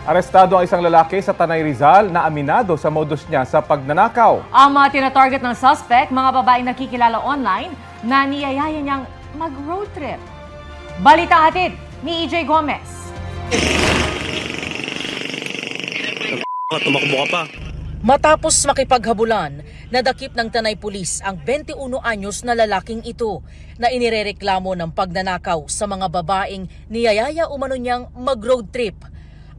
Arestado ang isang lalaki sa Tanay Rizal na aminado sa modus niya sa pagnanakaw. Ang mga tinatarget ng suspect, mga babaeng nakikilala online na niyayaya niyang mag-road trip. Balita hatid ni EJ Gomez. Tumakbo ka pa. Matapos makipaghabulan, nadakip ng Tanay Pulis ang 21 anyos na lalaking ito na inirereklamo ng pagnanakaw sa mga babaeng niyayaya umano niyang mag-road trip.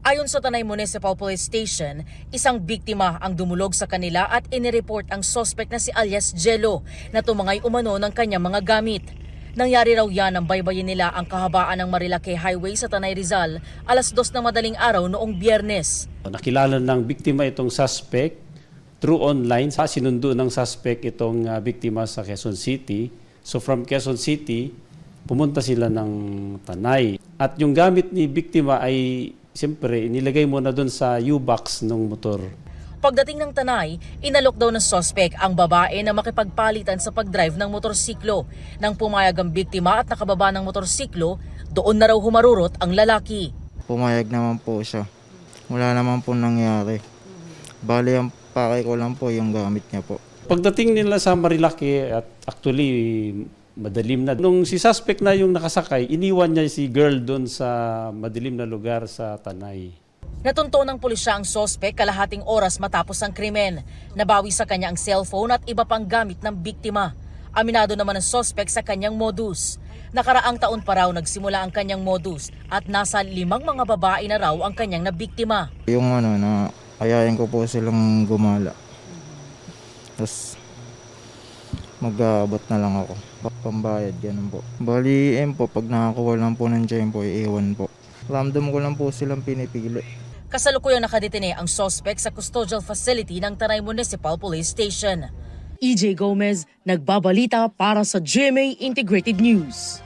Ayon sa Tanay Municipal Police Station, isang biktima ang dumulog sa kanila at inireport ang suspect na si alias Jello na tumangay umano ng kanyang mga gamit. Nangyari raw yan ang baybayin nila ang kahabaan ng Marilake Highway sa Tanay Rizal alas 2 ng madaling araw noong Biyernes. Nakilala ng biktima itong suspect through online. Sinundo ng suspect itong biktima sa Quezon City. So from Quezon City, pumunta sila ng Tanay. At yung gamit ni biktima ay siyempre inilagay mo na doon sa U-box ng motor. Pagdating ng Tanay, inalok daw ng suspect ang babae na makipagpalitan sa pagdrive ng motorsiklo. Nang pumayag ang biktima at nakababa ng motorsiklo, doon na raw humarurot ang lalaki. Pumayag naman po siya. Wala naman po nangyari. Bali, ang pakay ko lang po yung gamit niya po. Pagdating nila sa Marilake at actually madilim na. Nung si suspect na yung nakasakay, iniwan niya si girl doon sa madilim na lugar sa Tanay. Natunto ng pulisya ang suspect kalahating oras matapos ang krimen. Nabawi sa kanya ang cellphone at iba pang gamit ng biktima. Aminado naman ang suspect sa kanyang modus. Nakaraang taon pa raw nagsimula ang kanyang modus at nasa 5 mga babae na raw ang kanyang nabiktima. Yung na ayayin ko po silang gumala. Tapos mag-aabot na lang ako. Pambayad, ganun po. Bali, po, pag nakakuha lang po ng dyan po, iiwan po. Random ko lang po silang pinipili. Kasalukuyang nakadetine ang suspect sa custodial facility ng Tanay Municipal Police Station. EJ Gomez, nagbabalita para sa GMA Integrated News.